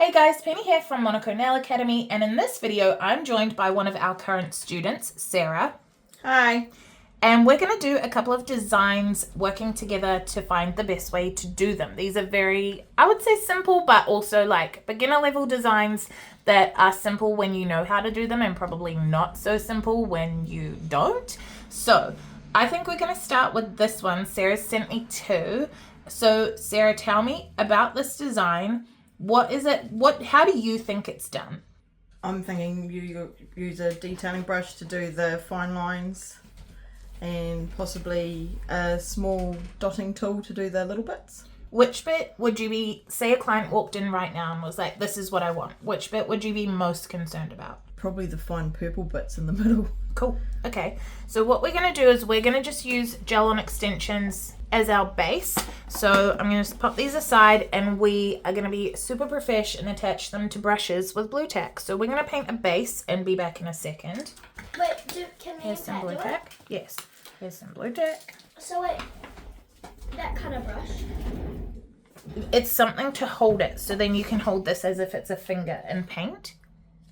Hey guys, Penny here from Monaco Nail Academy, and in this video I'm joined by one of our current students, Sarah. Hi. And we're going to do a couple of designs working together to find the best way to do them. These are very, I would say simple, but also like beginner level designs that are simple when you know how to do them and probably not so simple when you don't. So I think we're going to start with this one. Sarah sent me two. So Sarah, tell me about this design. What is it? How do you think it's done? I'm thinking you use a detailing brush to do the fine lines and possibly a small dotting tool to do the little bits. Which bit would you be, say a client walked in right now and was like, this is what I want. Which bit would you be most concerned about? Probably the fine purple bits in the middle. Cool. Okay. So what we're going to do is we're going to just use gel on extensions as our base. So I'm going to pop these aside and we are going to be super profesh and attach them to brushes with blue tack. So we're going to paint a base and be back in a second. Wait, can we Here's some blue tack. Yes. Here's some blue tack. So wait, that kind of brush? It's something to hold it. So then you can hold this as if it's a finger and paint.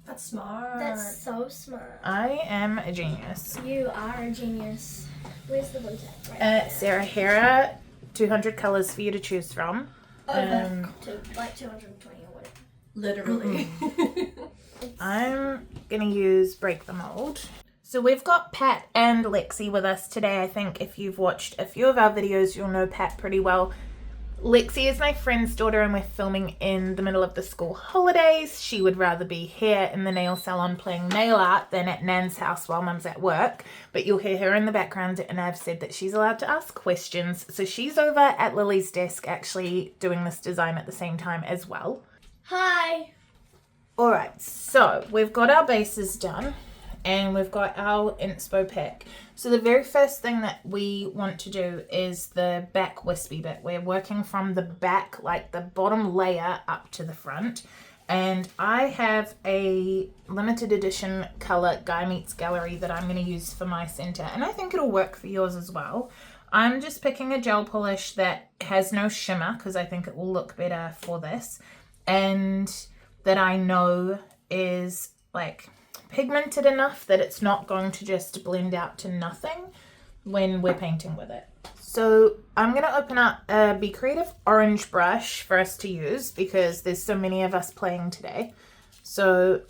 That's smart. That's so smart. I am a genius. You are a genius. Where's the blue tack? Right Sarah, here are 200 colours for you to choose from. like 220 or whatever. Literally. I'm going to use Break the Mold. So we've got Pat and Lexi with us today. I think if you've watched a few of our videos, you'll know Pat pretty well. Lexi is my friend's daughter and we're filming in the middle of the school holidays. She would rather be here in the nail salon playing nail art than at Nan's house while Mum's at work. But you'll hear her in the background and I've said that she's allowed to ask questions. So she's over at Lily's desk actually doing this design at the same time as well. Hi. Alright, so we've got our bases done and we've got our inspo pack. So the very first thing that we want to do is the back wispy bit. We're working from the back, like the bottom layer up to the front. And I have a limited edition color Guy Meets Gallery that I'm going to use for my center. And I think it'll work for yours as well. I'm just picking a gel polish that has no shimmer because I think it will look better for this. And that I know is like pigmented enough that it's not going to just blend out to nothing when we're painting with it. So I'm going to open up a Be Creative orange brush for us to use because there's so many of us playing today. So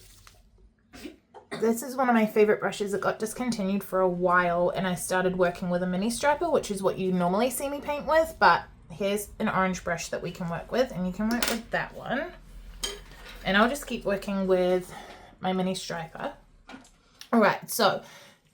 this is one of my favorite brushes. It got discontinued for a while and I started working with a mini striper, which is what you normally see me paint with, but here's an orange brush that we can work with and you can work with that one. And I'll just keep working with my mini striper. All right, so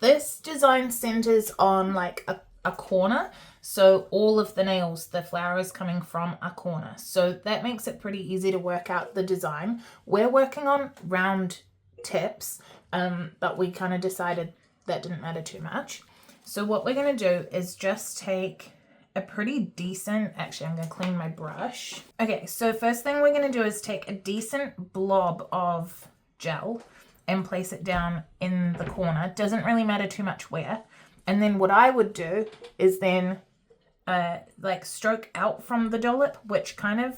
this design centers on like a corner. So all of the nails, the flower is coming from a corner. So that makes it pretty easy to work out the design. We're working on round tips, but we kind of decided that didn't matter too much. So what we're going to do is just take a pretty decent, actually I'm going to clean my brush. Okay, so first thing we're going to do is take a decent blob of gel and place it down in the corner. Doesn't really matter too much where. And then what I would do is then like stroke out from the dollop, which kind of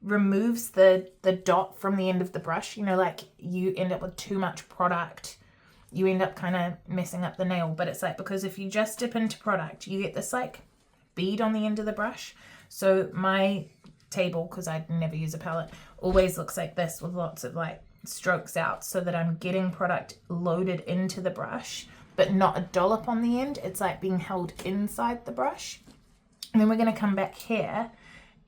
removes the dot from the end of the brush. You know, like you end up with too much product. You end up kind of messing up the nail. But it's like, because if you just dip into product, you get this like bead on the end of the brush. So my table, because I never use a palette, always looks like this with lots of like strokes out so that I'm getting product loaded into the brush but not a dollop on the end. It's like being held inside the brush. And then we're going to come back here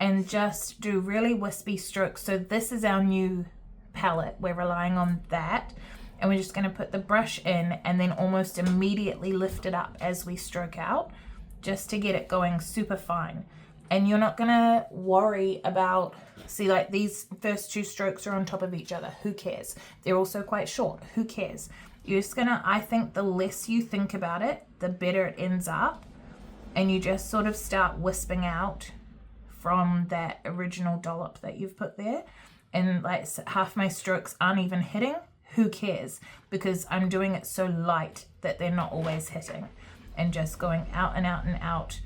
and just do really wispy strokes. So this is our new palette. We're relying on that. And we're just going to put the brush in and then almost immediately lift it up as we stroke out just to get it going super fine. And you're not going to worry about, see, like these first two strokes are on top of each other. Who cares? They're also quite short. Who cares? You're just going to, I think the less you think about it, the better it ends up. And you just sort of start wisping out from that original dollop that you've put there. And like half my strokes aren't even hitting. Who cares? Because I'm doing it so light that they're not always hitting. And just going out and out and out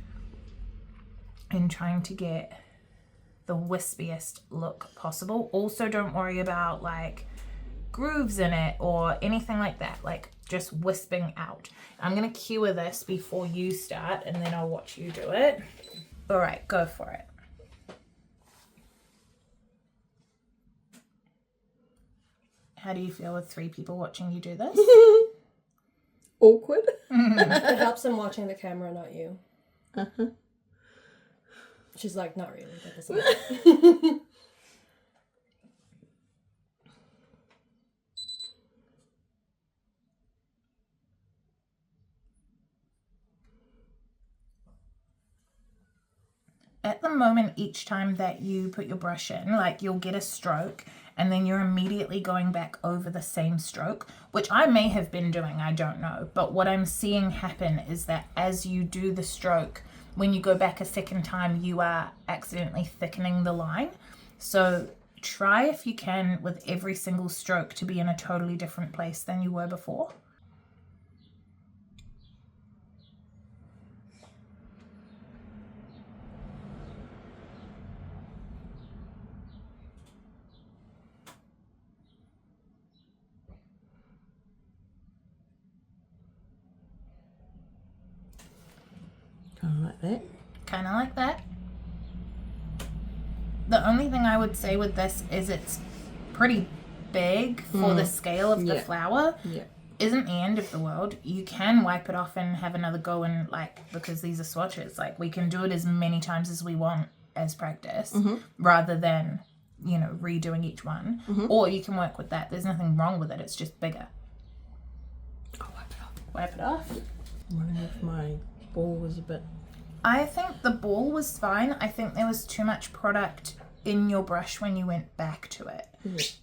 and trying to get the wispiest look possible. Also, don't worry about like grooves in it or anything like that. Like just wisping out. I'm gonna cue this before you start, and then I'll watch you do it. All right, go for it. How do you feel with 3 people watching you do this? Awkward. It helps them watching the camera, not you. Uh-huh. She's like, not really. That doesn't At the moment, each time that you put your brush in, like you'll get a stroke and then you're immediately going back over the same stroke, which I may have been doing, I don't know. But what I'm seeing happen is that as you do the stroke, when you go back a second time, you are accidentally thickening the line. So try if you can with every single stroke to be in a totally different place than you were before. Kind of like that. Kind of like that. The only thing I would say with this is it's pretty big for the scale of the flower. Yeah. Isn't the end of the world. You can wipe it off and have another go, and like, because these are swatches, like we can do it as many times as we want as practice rather than, you know, redoing each one. Or you can work with that. There's nothing wrong with it. It's just bigger. I'll wipe it off. Wipe it off. I'm wondering if my ball was a bit... I think the ball was fine. I think there was too much product in your brush when you went back to it.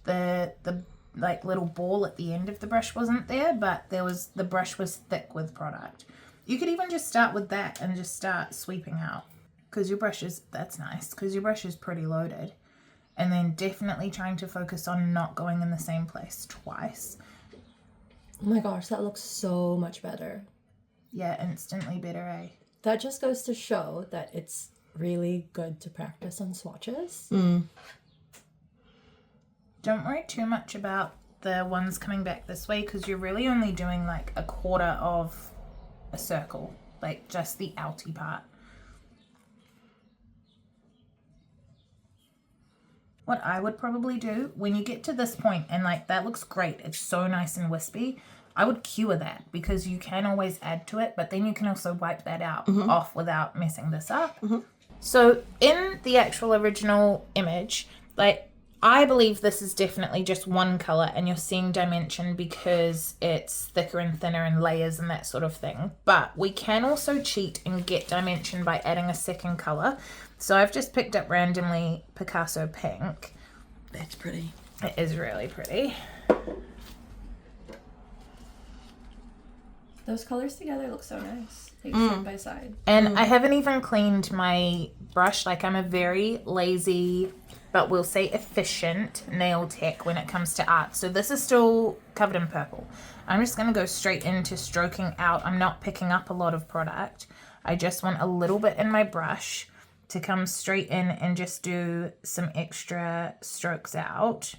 The like little ball at the end of the brush wasn't there, but the brush was thick with product. You could even just start with that and just start sweeping out, because your brush is, that's nice, because your brush is pretty loaded. And then definitely trying to focus on not going in the same place twice. Oh my gosh, that looks so much better. Yeah, instantly better, eh? That just goes to show that it's really good to practice on swatches. Don't worry too much about the ones coming back this way, because you're really only doing like a quarter of a circle, like just the outy part. What I would probably do when you get to this point and like that looks great, it's so nice and wispy, I would cure that, because you can always add to it, but then you can also wipe that out off without messing this up. So in the actual original image, like I believe this is definitely just one color and you're seeing dimension because it's thicker and thinner and layers and that sort of thing. But we can also cheat and get dimension by adding a second color. So I've just picked up randomly Picasso Pink. That's pretty. It is really pretty. Those colors together look so nice, like side by side. And I haven't even cleaned my brush. Like I'm a very lazy, but we'll say efficient nail tech when it comes to art. So this is still covered in purple. I'm just going to go straight into stroking out. I'm not picking up a lot of product. I just want a little bit in my brush to come straight in and just do some extra strokes out.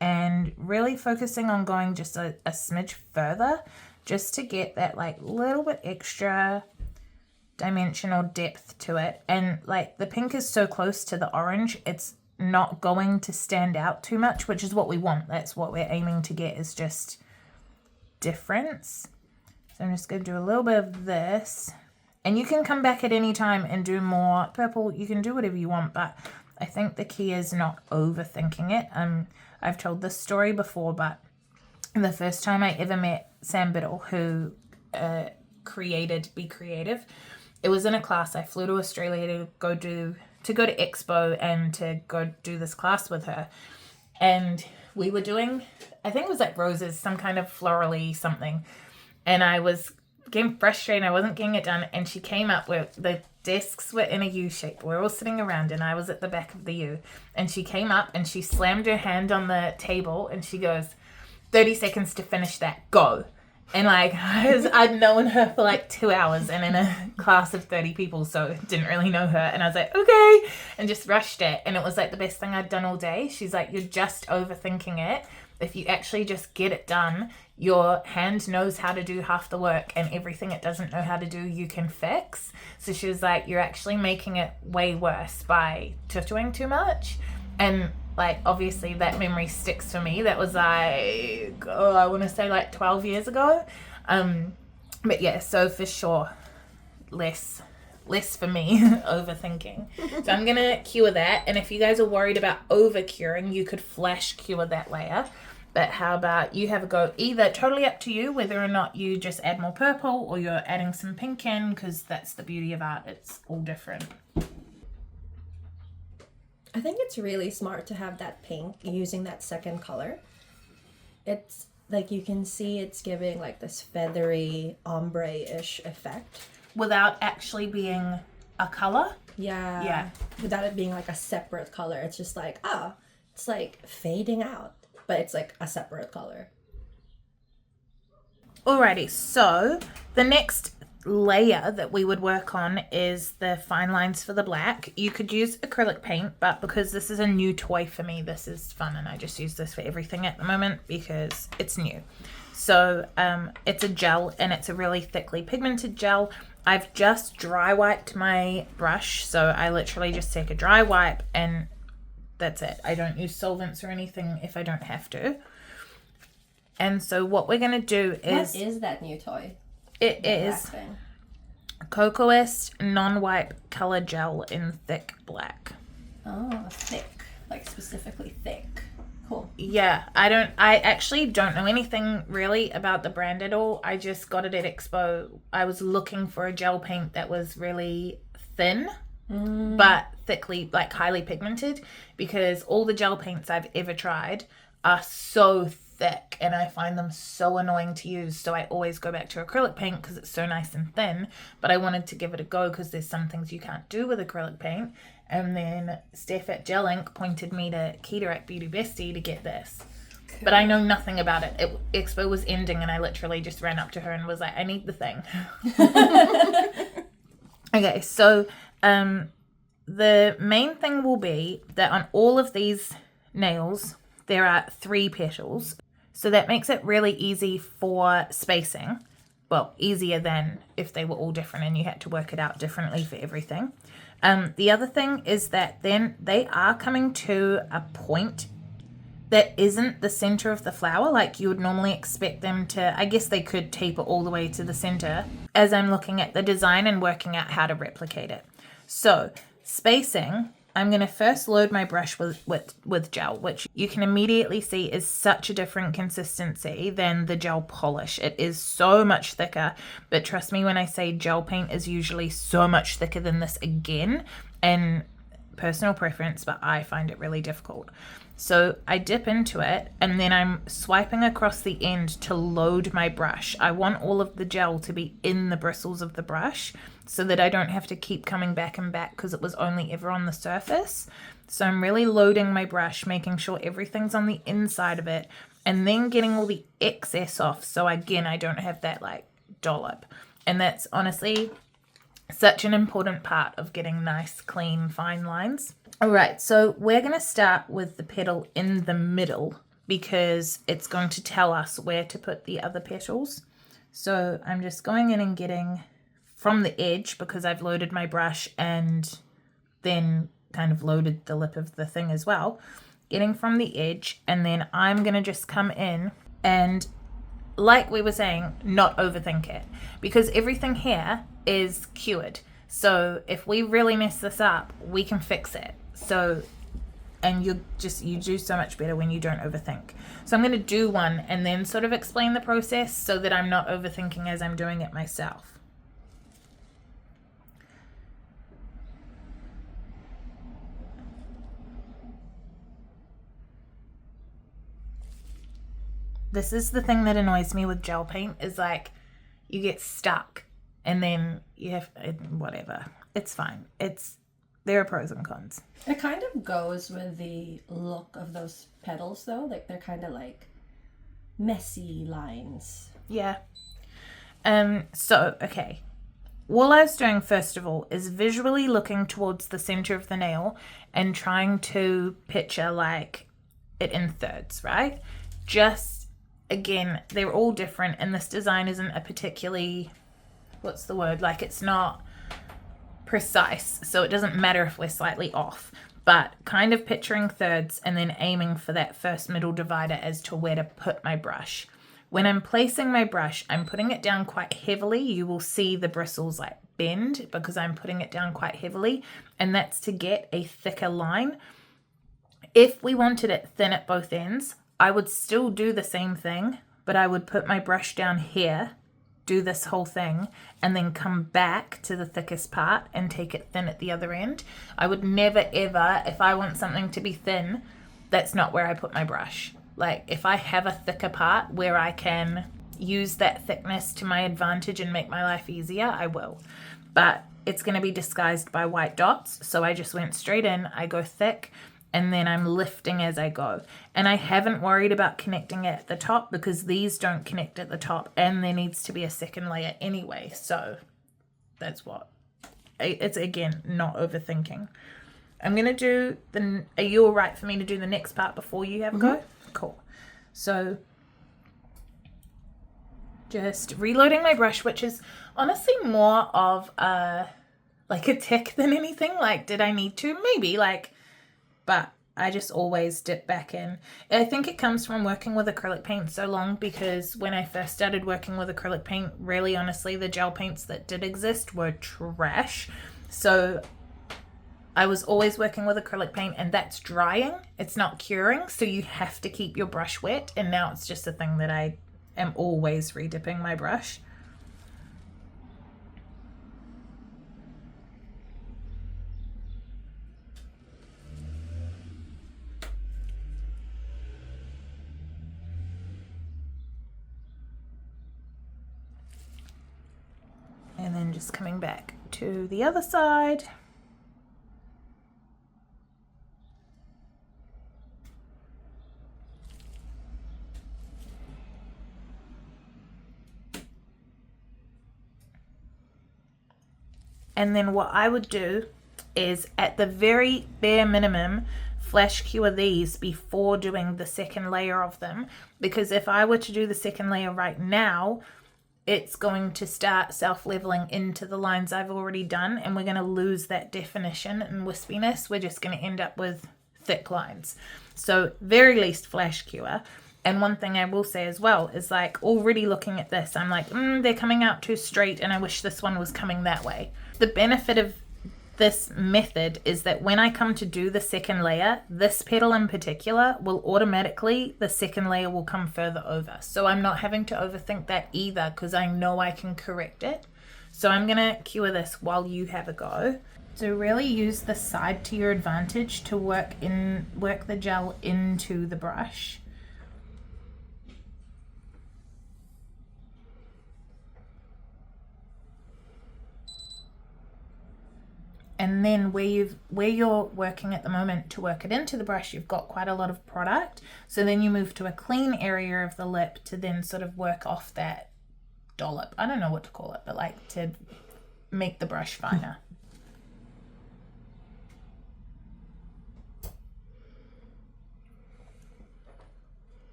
And really focusing on going just a smidge further, just to get that like little bit extra dimensional depth to it. And like the pink is so close to the orange, it's not going to stand out too much, which is what we want. That's what we're aiming to get, is just difference. So I'm just going to do a little bit of this, and you can come back at any time and do more purple. You can do whatever you want, but I think the key is not overthinking it. I've told this story before, but the first time I ever met Sam Biddle, who created Be Creative, it was in a class. I flew to Australia to go to Expo and to go do this class with her. And we were doing, I think it was like roses, some kind of florally something. And I was getting frustrated. I wasn't getting it done. And she came up with, the desks were in a U shape. We're all sitting around and I was at the back of the U. And she came up and she slammed her hand on the table and she goes, 30 seconds to finish that, go. And like I'd known her for like 2 hours and in a class of 30 people, so didn't really know her. And I was like, okay, and just rushed it. And it was like the best thing I'd done all day. She's like, you're just overthinking it. If you actually just get it done, your hand knows how to do half the work, and everything it doesn't know how to do, you can fix. So she was like, you're actually making it way worse by tutuing too much. And like, obviously that memory sticks for me. That was like, I want to say like 12 years ago. But yeah, so for sure, less for me overthinking. So I'm going to cure that. And if you guys are worried about over curing, you could flash cure that layer. But how about you have a go? Either totally up to you whether or not you just add more purple or you're adding some pink in, because that's the beauty of art. It's all different. I think it's really smart to have that pink using that second color. It's like you can see it's giving like this feathery ombre-ish effect. Without actually being a color? Yeah. Without it being like a separate color. It's just like, it's like fading out, but it's like a separate color. Alrighty, so the next layer that we would work on is the fine lines for the black. You could use acrylic paint, but because this is a new toy for me, this is fun, and I just use this for everything at the moment because it's new. So it's a gel, and it's a really thickly pigmented gel. I've just dry wiped my brush, so I literally just take a dry wipe and that's it. I don't use solvents or anything if I don't have to. And so what we're going to do is... What is that new toy? It is Cocoist non-wipe color gel in thick black. Oh, thick. Like specifically thick. Cool. Yeah, I actually don't know anything really about the brand at all. I just got it at Expo. I was looking for a gel paint that was really thin, but thickly, like highly pigmented, because all the gel paints I've ever tried are so thick and I find them so annoying to use. So I always go back to acrylic paint because it's so nice and thin, but I wanted to give it a go because there's some things you can't do with acrylic paint. And then Steph at Gel Ink pointed me to Keita at Beauty Bestie to get this. Cool. But I know nothing about it. Expo was ending and I literally just ran up to her and was like, I need the thing. Okay, so the main thing will be that on all of these nails, there are 3 petals. So that makes it really easy for spacing. Well, easier than if they were all different and you had to work it out differently for everything. The other thing is that then they are coming to a point that isn't the center of the flower like you would normally expect them to. I guess they could taper all the way to the center as I'm looking at the design and working out how to replicate it. So spacing, I'm going to first load my brush with gel, which you can immediately see is such a different consistency than the gel polish. It is so much thicker, but trust me when I say gel paint is usually so much thicker than this again, and personal preference, but I find it really difficult. So I dip into it and then I'm swiping across the end to load my brush. I want all of the gel to be in the bristles of the brush so that I don't have to keep coming back and back because it was only ever on the surface. So I'm really loading my brush, making sure everything's on the inside of it, and then getting all the excess off. So again, I don't have that like dollop. And that's honestly such an important part of getting nice, clean, fine lines. All right, so we're going to start with the petal in the middle because it's going to tell us where to put the other petals. So I'm just going in and getting from the edge because I've loaded my brush and then kind of loaded the lip of the thing as well. Getting from the edge, and then I'm going to just come in and, like we were saying, not overthink it because everything here is cured. So if we really mess this up, we can fix it. So, and you do so much better when you don't overthink. So I'm going to do one and then sort of explain the process so that I'm not overthinking as I'm doing it myself. This is the thing that annoys me with gel paint is like you get stuck and then you have whatever. It's fine. There are pros and cons. It kind of goes with the look of those petals though. Like they're kind of like messy lines. Yeah. So, okay. All I was doing, first of all, is visually looking towards the center of the nail and trying to picture, like, it in thirds, right? Just, again, they're all different, and this design isn't a particularly, what's the word? Like, it's not precise, so it doesn't matter if we're slightly off. But kind of picturing thirds and then aiming for that first middle divider as to where to put my brush. When I'm placing my brush, I'm putting it down quite heavily. You will see the bristles like bend because I'm putting it down quite heavily, and that's to get a thicker line. If we wanted it thin at both ends, I would still do the same thing, but I would put my brush down here, do this whole thing, and then come back to the thickest part and take it thin at the other end. I would never ever, if I want something to be thin, that's not where I put my brush. Like, if I have a thicker part where I can use that thickness to my advantage and make my life easier, I will. But it's going to be disguised by white dots, so I just went straight in, I go thick, and then I'm lifting as I go. And I haven't worried about connecting it at the top because these don't connect at the top, and there needs to be a second layer anyway, so that's what. It's, again, not overthinking. I'm going to do the... Are you all right for me to do the next part before you have a go? Cool. So just reloading my brush, which is honestly more of a tick than anything. Like, did I need to? Maybe, but I just always dip back in. I think it comes from working with acrylic paint so long, because when I first started working with acrylic paint, really honestly, the gel paints that did exist were trash. So I was always working with acrylic paint, and that's drying. It's not curing, so you have to keep your brush wet. And now it's just a thing that I am always re-dipping my brush. And then just coming back to the other side. And then what I would do is, at the very bare minimum, flash cure these before doing the second layer of them. Because if I were to do the second layer right now, it's going to start self-leveling into the lines I've already done, and we're going to lose that definition and wispiness. We're just going to end up with thick lines. So very least flash cure. And one thing I will say as well is, like, already looking at this, I'm like, they're coming out too straight, and I wish this one was coming that way. The benefit of this method is that when I come to do the second layer, this petal in particular will automatically, the second layer will come further over. So I'm not having to overthink that either, because I know I can correct it. So I'm going to cure this while you have a go. So really use the side to your advantage to work the gel into the brush. And then where you're working at the moment to work it into the brush, you've got quite a lot of product. So then you move to a clean area of the lip to then sort of work off that dollop. I don't know what to call it, but like to make the brush finer.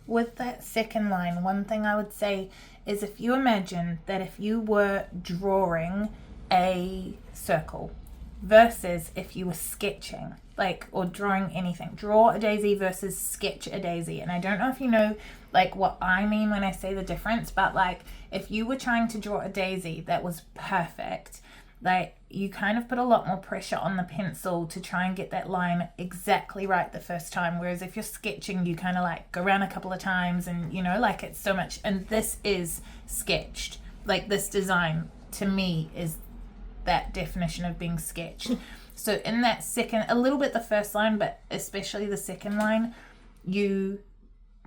With that second line, one thing I would say is, if you imagine that if you were drawing a circle versus if you were sketching, or drawing anything, draw a daisy versus sketch a daisy. And I don't know if you know what I mean when I say the difference, but if you were trying to draw a daisy that was perfect, you kind of put a lot more pressure on the pencil to try and get that line exactly right the first time. Whereas if you're sketching, you kind of go around a couple of times, and it's so much. And this is sketched. This design to me is that definition of being sketched. So in that second, a little bit the first line, but especially the second line, you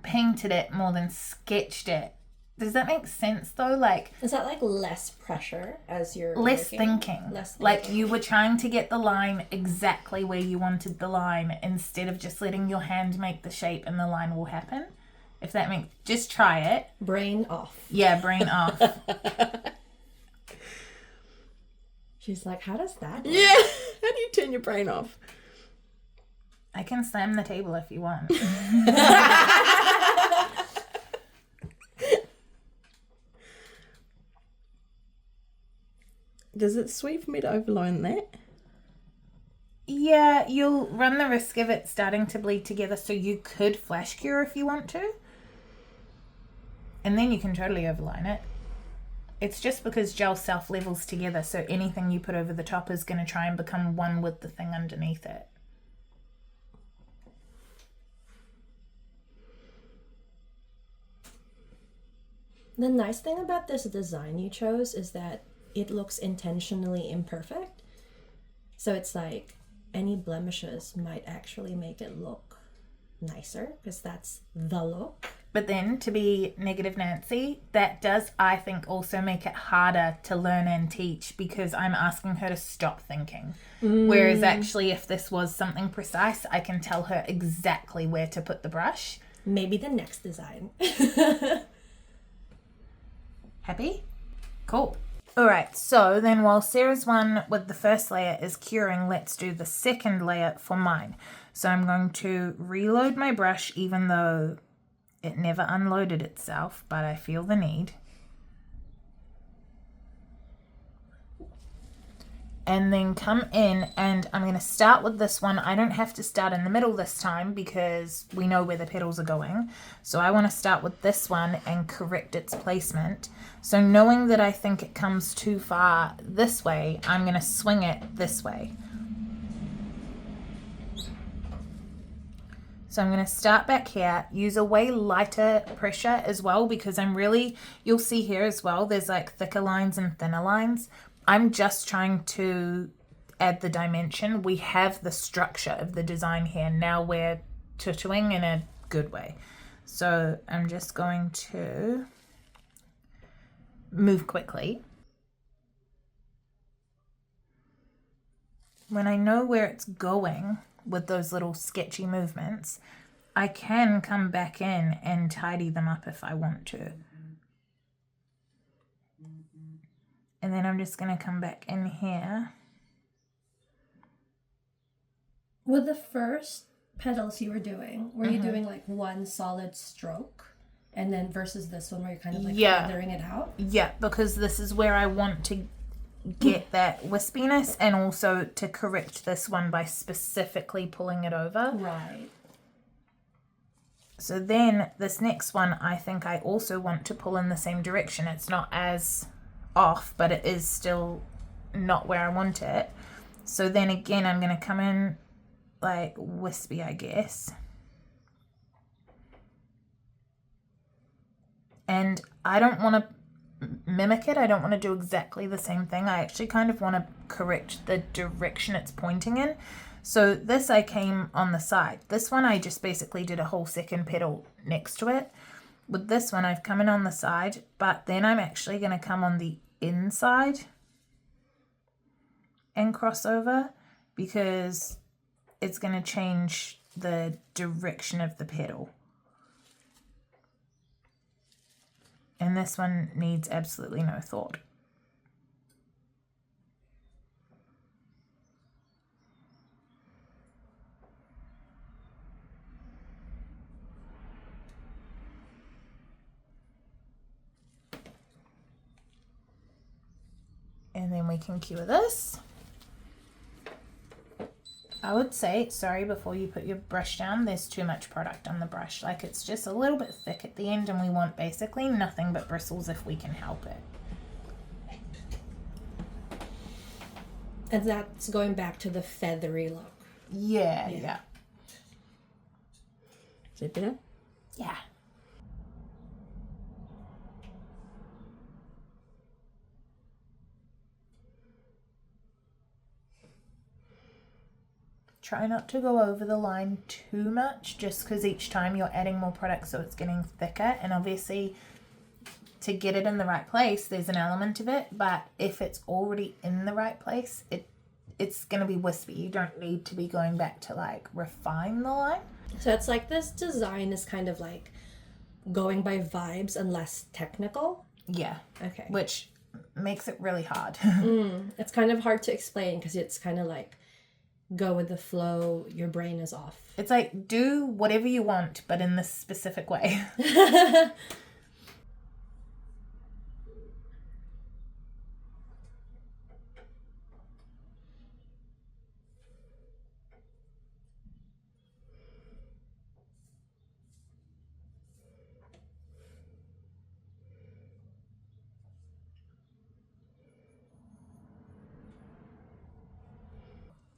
painted it more than sketched it Does that make sense though? Like, Is that like less pressure as you're less working? thinking. Less thinking. Like you were trying to get the line exactly where you wanted the line instead of just letting your hand make the shape and the line will happen. If that makes, just try it. Brain off. Yeah, brain off. She's like, how does that work? Yeah. How do you turn your brain off? I can slam the table if you want. Does it sweet for me to overline that? Yeah, you'll run the risk of it starting to bleed together, so you could flash cure if you want to. And then you can totally overline it. It's just because gel self-levels together, so anything you put over the top is going to try and become one with the thing underneath it. The nice thing about this design you chose is that it looks intentionally imperfect. So it's like any blemishes might actually make it look nicer because that's the look. But then, to be negative Nancy, that does, I think, also make it harder to learn and teach because I'm asking her to stop thinking. Whereas actually, if this was something precise, I can tell her exactly where to put the brush. Maybe the next design. Happy? Cool. Alright, so then while Sarah's one with the first layer is curing, let's do the second layer for mine. So I'm going to reload my brush even though it never unloaded itself, but I feel the need. And then come in and I'm going to start with this one. I don't have to start in the middle this time because we know where the petals are going. So I want to start with this one and correct its placement. So knowing that I think it comes too far this way, I'm going to swing it this way. So I'm going to start back here, use a way lighter pressure as well because I'm really, you'll see here as well, there's like thicker lines and thinner lines. I'm just trying to add the dimension. We have the structure of the design here. Now we're tutuing in a good way. So I'm just going to move quickly. When I know where it's going with those little sketchy movements, I can come back in and tidy them up if I want to. And then I'm just going to come back in here. With the first petals you were doing, were you doing like one solid stroke? And then versus this one where you're kind of like feathering it out? Yeah, because this is where I want to get that wispiness and also to correct this one by specifically pulling it over. Right. So then this next one, I think I also want to pull in the same direction. It's not as off, but it is still not where I want it. So then again, I'm going to come in like wispy, I guess. And I don't want to mimic it. I don't want to do exactly the same thing. I actually kind of want to correct the direction it's pointing in. So this I came on the side. This one I just basically did a whole second petal next to it. With this one I've come in on the side, but then I'm actually going to come on the inside and cross over because it's going to change the direction of the petal. And this one needs absolutely no thought. And then we can cure this. I would say, sorry, before you put your brush down, there's too much product on the brush. Like it's just a little bit thick at the end and we want basically nothing but bristles if we can help it. And that's going back to the feathery look. Yeah. Is it better? Yeah. Try not to go over the line too much just because each time you're adding more product so it's getting thicker, and obviously to get it in the right place, there's an element of it, but if it's already in the right place, it's going to be wispy. You don't need to be going back to like refine the line. So it's like this design is kind of like going by vibes and less technical. Yeah. Okay. Which makes it really hard. It's kind of hard to explain because it's kind of like go with the flow, your brain is off. It's like do whatever you want, but in this specific way.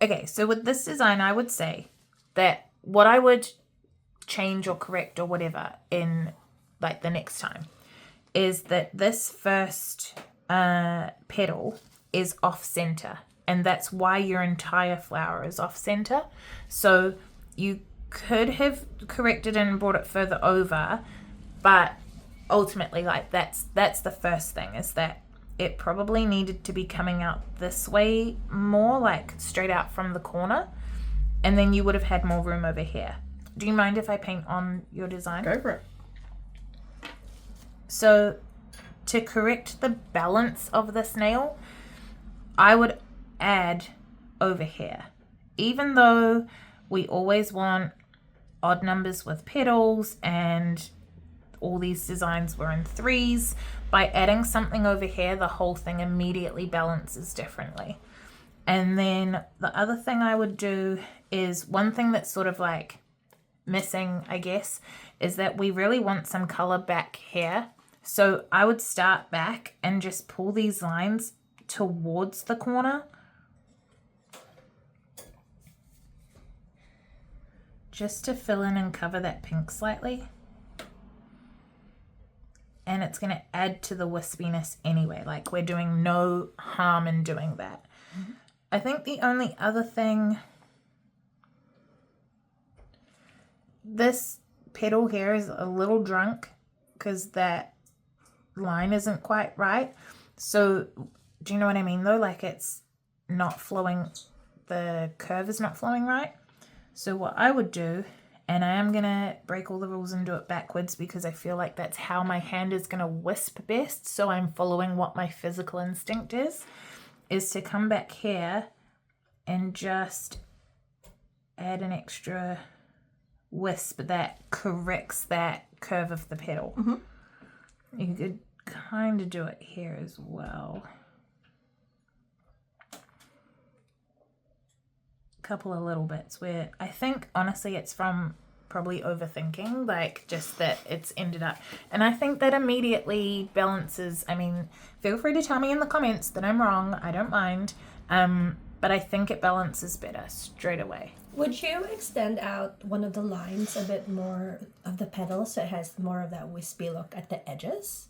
Okay, so with this design, I would say that what I would change or correct or whatever in like the next time is that this first petal is off center, and that's why your entire flower is off center. So you could have corrected and brought it further over, but ultimately like that's the first thing, is that it probably needed to be coming out this way more, like straight out from the corner, and then you would have had more room over here. Do you mind if I paint on your design? Go for it. So to correct the balance of this nail, I would add over here. Even though we always want odd numbers with petals and all these designs were in 3s, by adding something over here, the whole thing immediately balances differently. And then the other thing I would do is, one thing that's sort of like missing, I guess, is that we really want some color back here. So I would start back and just pull these lines towards the corner. Just to fill in and cover that pink slightly. And it's going to add to the wispiness anyway. Like, we're doing no harm in doing that. Mm-hmm. I think the only other thing, this petal here is a little drunk because that line isn't quite right. So do you know what I mean though? Like, it's not flowing, the curve is not flowing right. So what I would do, and I am going to break all the rules and do it backwards because I feel like that's how my hand is going to wisp best. So I'm following what my physical instinct is to come back here and just add an extra wisp that corrects that curve of the petal. Mm-hmm. You could kind of do it here as well. Couple of little bits where I think honestly it's from probably overthinking, like just that it's ended up, and I think that immediately balances. I mean, feel free to tell me in the comments that I'm wrong, I don't mind, but I think it balances better straight away. Would you extend out one of the lines a bit more of the petals so it has more of that wispy look at the edges?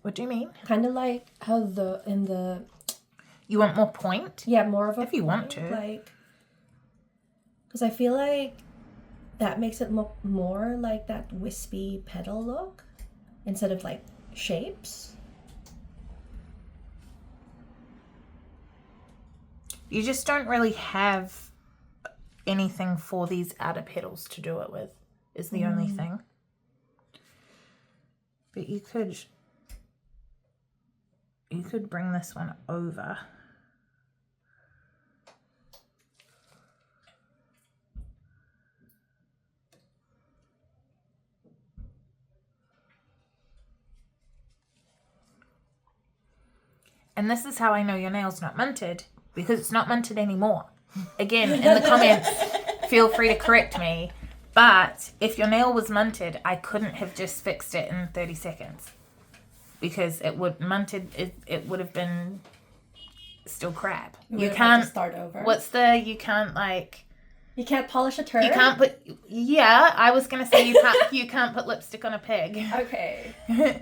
What do you mean? Kind of like how you want more point? Yeah, more of a if you point, want to, like, because I feel like that makes it look more like that wispy petal look instead of like shapes. You just don't really have anything for these outer petals to do it with, is the only thing. But you could bring this one over. And this is how I know your nail's not munted, because it's not munted anymore. Again, in the comments, feel free to correct me. But if your nail was munted, I couldn't have just fixed it in 30 seconds. Because it would have been still crap. You can't start over. You can't polish a turd? You can't put, I was going to say you can't put lipstick on a pig. Okay.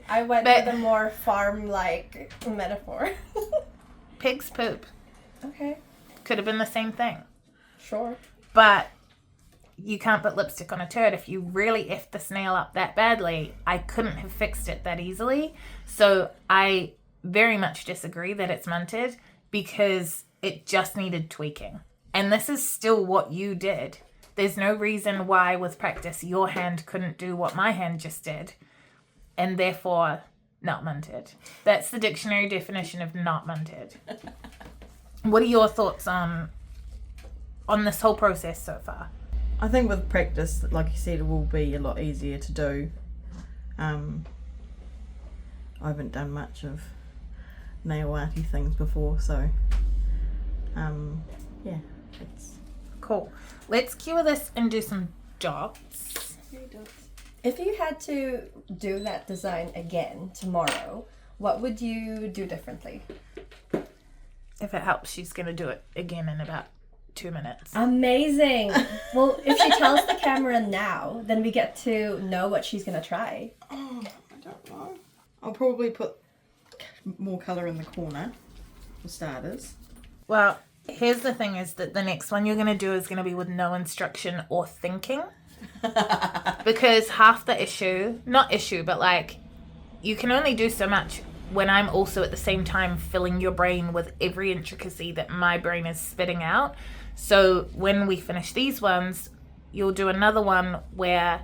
I went with a more farm-like metaphor. Pig's poop. Okay. Could have been the same thing. Sure. But you can't put lipstick on a turd. If you really effed this nail up that badly, I couldn't have fixed it that easily. So I very much disagree that it's munted because it just needed tweaking. And this is still what you did. There's no reason why with practice your hand couldn't do what my hand just did. And therefore, not munted. That's the dictionary definition of not munted. What are your thoughts on this whole process so far? I think with practice, like you said, it will be a lot easier to do. I haven't done much of nail arty things before, so yeah, it's cool. Let's cue this and do some dots. If you had to do that design again tomorrow, what would you do differently? If it helps, she's going to do it again in about 2 minutes. Amazing. Well, if she tells the camera now, then we get to know what she's going to try. Oh, I don't know. I'll probably put more colour in the corner, for starters. Well, here's the thing is that the next one you're going to do is going to be with no instruction or thinking. Because half the issue, not issue, but like, you can only do so much when I'm also at the same time filling your brain with every intricacy that my brain is spitting out. So when we finish these ones, you'll do another one where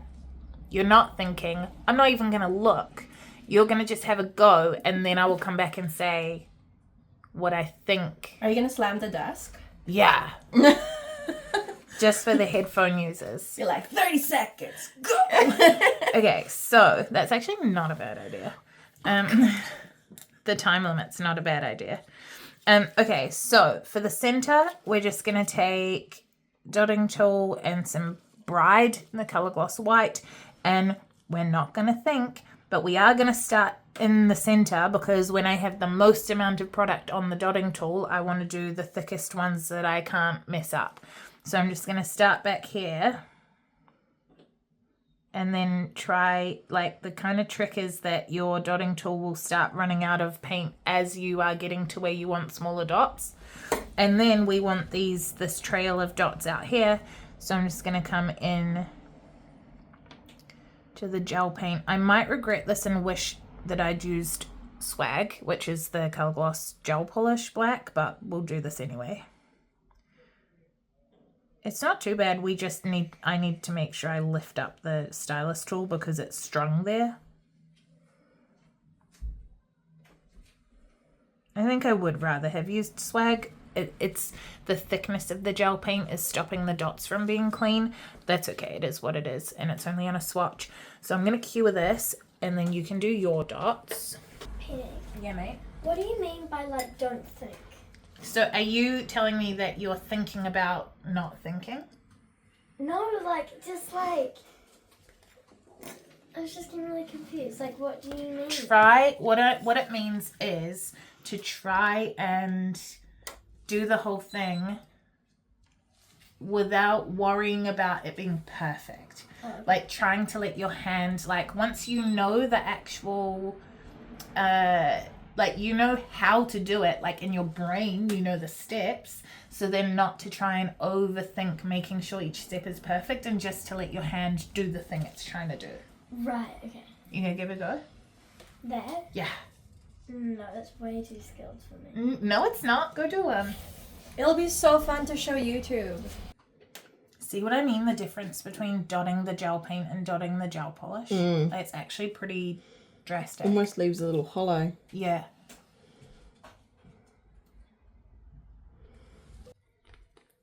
you're not thinking. I'm not even going to look. You're going to just have a go, and then I will come back and say what I think. Are you going to slam the desk? Yeah. Just for the headphone users. You're like, 30 seconds, go! Okay, so that's actually not a bad idea. The time limit's not a bad idea. Okay, so for the center, we're just going to take dotting tool and some Bride in the color gloss white, and we're not going to think, but we are going to start in the center because when I have the most amount of product on the dotting tool, I want to do the thickest ones that I can't mess up. So I'm just going to start back here and then try, like, the kind of trick is that your dotting tool will start running out of paint as you are getting to where you want smaller dots. And then we want this trail of dots out here. So I'm just going to come in to the gel paint. I might regret this and wish that I'd used Swag, which is the Color Gloss Gel Polish Black, but we'll do this anyway. It's not too bad. I need to make sure I lift up the stylus tool because it's strung there. I think I would rather have used Swag. It's the thickness of the gel paint is stopping the dots from being clean. That's okay. It is what it is. And it's only on a swatch. So I'm going to cue this and then you can do your dots. Penny, Yeah, mate. what do you mean by, like, don't think? So are you telling me that you're thinking about not thinking? No, like, just, like... I was just getting really confused. Like, what do you mean? Try, what it means is to try and do the whole thing without worrying about it being perfect. Oh. Like trying to let your hand, like once you know the actual, like you know how to do it, like in your brain, you know the steps. So then not to try and overthink making sure each step is perfect and just to let your hand do the thing it's trying to do. Right, okay. You gonna give it a go? There? Yeah. No, that's way too skilled for me. No, it's not. Go do one. It'll be so fun to show YouTube. See what I mean? The difference between dotting the gel paint and dotting the gel polish? It's actually pretty drastic. Almost leaves a little hollow. Yeah.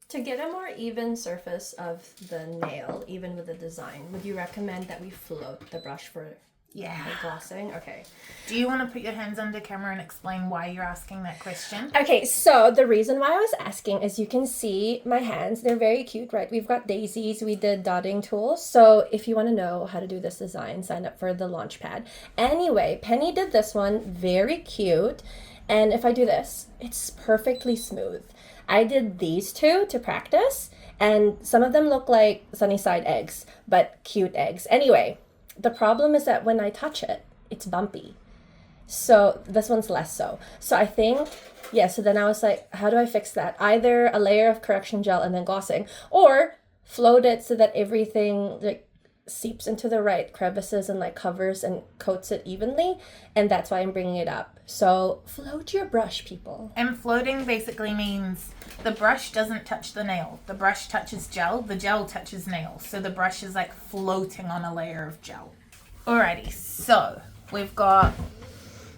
To get a more even surface of the nail, even with the design, would you recommend that we float the brush for Yeah. the glossing? Okay. Do you want to put your hands under camera and explain why you're asking that question? Okay, so the reason why I was asking is you can see my hands. They're very cute, right? We've got daisies. We did dotting tools. So if you want to know how to do this design, sign up for the Launchpad. Anyway, Penny did this one. Very cute. And if I do this, it's perfectly smooth. I did these two to practice, and some of them look like Sunnyside eggs, but cute eggs. Anyway, the problem is that when I touch it, it's bumpy. So this one's less so. So I think, yeah, so then I was like, how do I fix that? Either a layer of correction gel and then glossing, or float it so that everything like seeps into the right crevices and like covers and coats it evenly, and that's why I'm bringing it up. So float your brush, people. And floating basically means the brush doesn't touch the nail. The brush touches gel, the gel touches nail. So the brush is like floating on a layer of gel. Alrighty, so we've got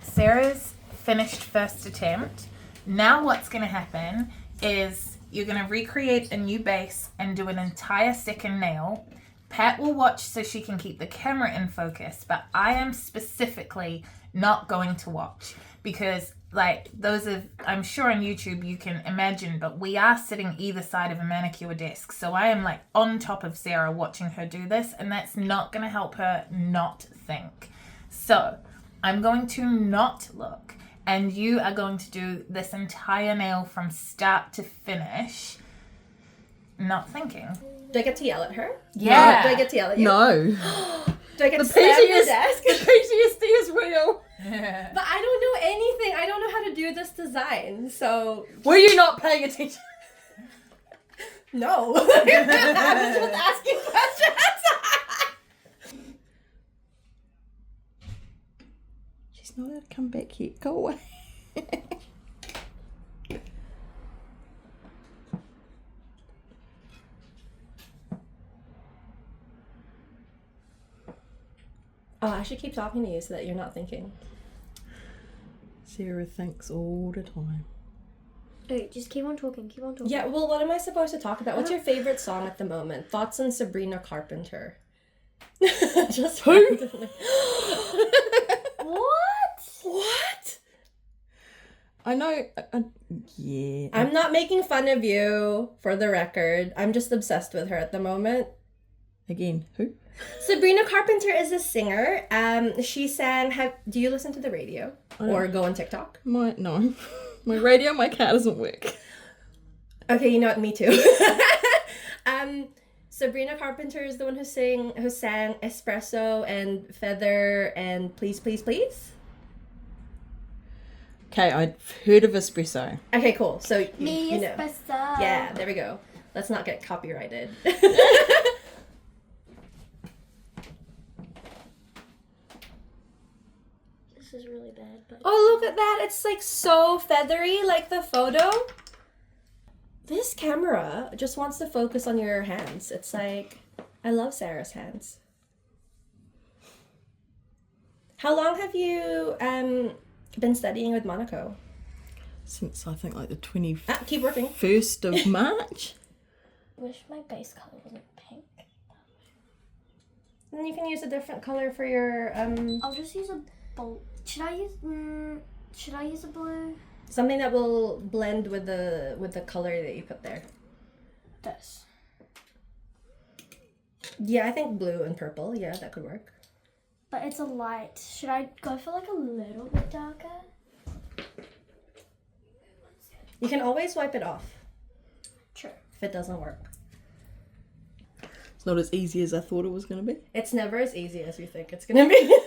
Sarah's finished first attempt. Now what's going to happen is you're going to recreate a new base and do an entire second nail. Pat will watch so she can keep the camera in focus, but I am specifically not going to watch because like those of, I'm sure on YouTube you can imagine, but we are sitting either side of a manicure desk. So I am like on top of Sarah watching her do this, and that's not going to help her not think. So I'm going to not look, and you are going to do this entire nail from start to finish, not thinking. Do I get to yell at her? Yeah. Do I get to yell at you? No. Do I get to slam the desk? The PTSD is real. But I don't know anything. I don't know how to do this design, so... Were you not paying attention? No. I was just asking questions. She's not allowed to come back yet. Go away. Oh, I should keep talking to you so that you're not thinking. Sarah thinks all the time. Okay, just keep on talking. Yeah, well, what am I supposed to talk about? What's your favorite song at the moment? Thoughts on Sabrina Carpenter. Just randomly. What? I know. Yeah. I'm not making fun of you, for the record. I'm just obsessed with her at the moment. Again, who? Sabrina Carpenter is a singer. She sang. Do you listen to the radio or go on TikTok? No, my radio, my car doesn't work. Okay, you know what? Me too. Sabrina Carpenter is the one who sang Espresso and Feather and Please, Please, Please. Okay, I'd heard of espresso. Okay, cool. So Me you know. espresso. Yeah, there we go. Let's not get copyrighted. This is really bad, but Oh, look at that. It's like so feathery, like the photo. This camera just wants to focus on your hands. It's like, I love Sarah's hands. How long have you been studying with Monaco? Since I think like the 21st Keep working. of March. I wish my base color wasn't pink. Then you can use a different color for your I'll just use a bold. Should I use a blue? something that will blend with the color that you put there. This. Yeah, I think blue and purple. Yeah, that could work. But it's a light. Should I go for like a little bit darker? You can always wipe it off True. if it doesn't work. It's not as easy as I thought it was going to be. It's never as easy as you think it's gonna be.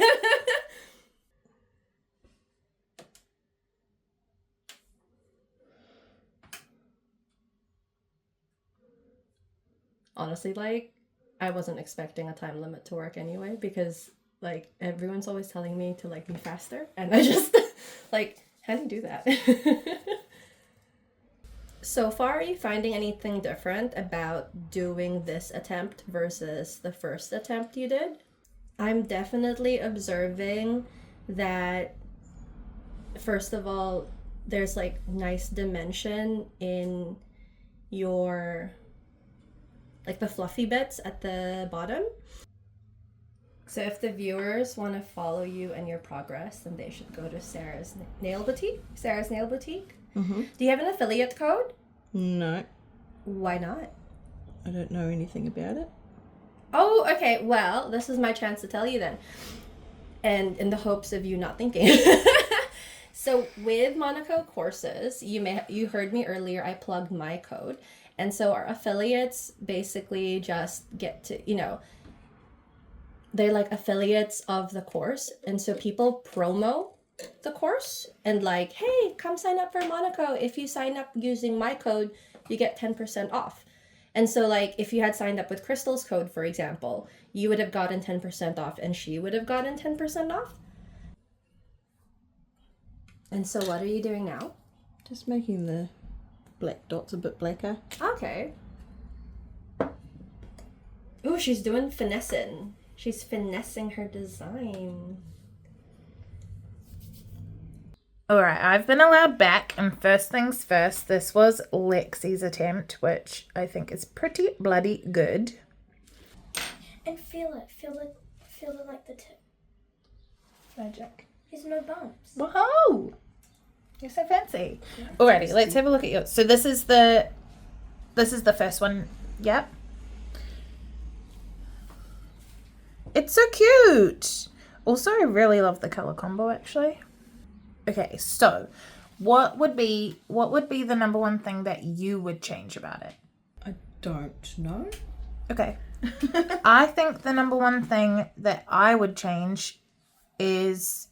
Honestly, like, I wasn't expecting a time limit to work anyway, because like everyone's always telling me to like be faster, and I just like, how do you do that? So far, are you finding anything different about doing this attempt versus the first attempt you did? I'm definitely observing that, first of all, there's like nice dimension in your, like the fluffy bits at the bottom. So if the viewers want to follow you and your progress, then they should go to Sarah's Nail Boutique. Mm-hmm. Do you have an affiliate code? No, Why not? I don't know anything about it. Oh, okay. Well, this is my chance to tell you then. And in the hopes of you not thinking. So with Monaco courses, you heard me earlier, I plugged my code. And so our affiliates basically just get to, they're like affiliates of the course. And so people promo the course and like, hey, come sign up for Monaco. If you sign up using my code, you get 10% off. And so, like, if you had signed up with Crystal's code, for example, you would have gotten 10% off and she would have gotten 10% off. And so what are you doing now? Just making the black dots a bit blacker. Okay. Ooh, she's doing finessing. She's finessing her design. Alright, I've been allowed back, and first things first, this was Lexi's attempt, which I think is pretty bloody good. And feel it like the tip. Magic. There's no bumps. Whoa! You're so fancy. Alrighty, let's have a look at yours. So this is the first one. Yep. It's so cute. Also, I really love the color combo actually. Okay, so what would be the number one thing that you would change about it? I don't know. Okay. I think the number one thing that I would change is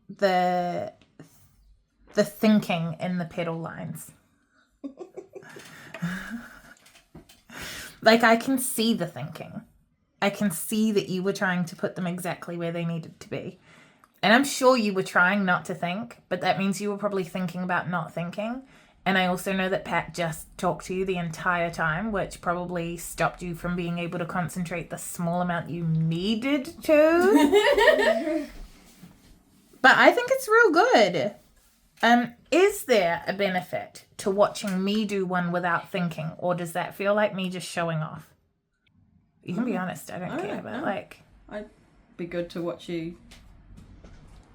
the thinking in the petal lines. Like, I can see the thinking. I can see that you were trying to put them exactly where they needed to be. And I'm sure you were trying not to think, but that means you were probably thinking about not thinking. And I also know that Pat just talked to you the entire time, which probably stopped you from being able to concentrate the small amount you needed to. But I think it's real good. Is there a benefit to watching me do one without thinking, or does that feel like me just showing off? You can be honest, I don't care, but like... I'd be good to watch you...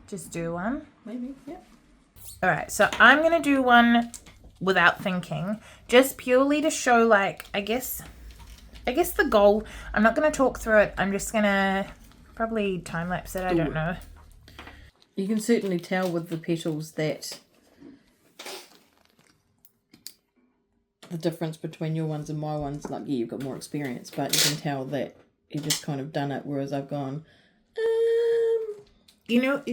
Just do one? Maybe, yeah. Alright, so I'm going to do one without thinking, just purely to show, like, I guess the goal... I'm not going to talk through it, I'm just going to probably time-lapse it, I don't know. You can certainly tell with the petals that the difference between your ones and my ones, like, yeah, you've got more experience, but you can tell that you just kind of done it, whereas I've gone, You know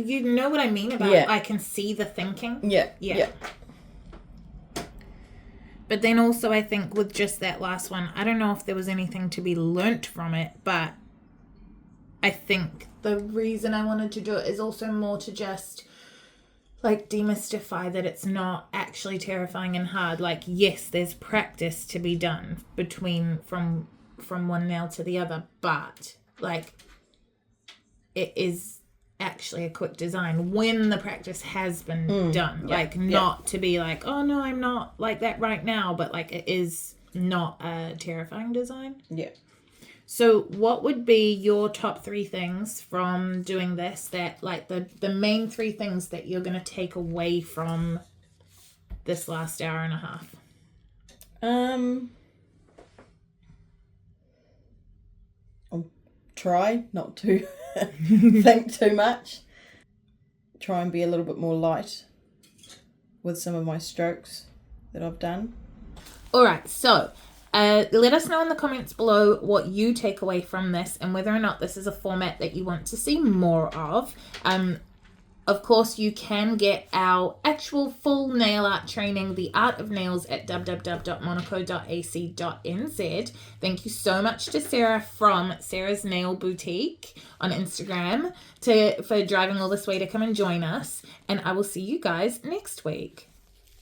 what I mean about I can see the thinking? Yeah. But then also I think with just that last one, I don't know if there was anything to be learnt from it, but I think the reason I wanted to do it is also more to just like demystify that it's not actually terrifying and hard. Like, yes, there's practice to be done from one nail to the other, but like it is actually a quick design when the practice has been done. Not to be like, oh no, I'm not like that right now, but like it is not a terrifying design. Yeah. So what would be your top 3 things from doing this, that like the main 3 things that you're going to take away from this last hour and a half? I'll try not to think too much. Try and be a little bit more light with some of my strokes that I've done. All right, so let us know in the comments below what you take away from this and whether or not this is a format that you want to see more of. Of course, you can get our actual full nail art training, The Art of Nails, at www.monaco.ac.nz. Thank you so much to Sarah from Sarah's Nail Boutique on Instagram for driving all this way to come and join us. And I will see you guys next week.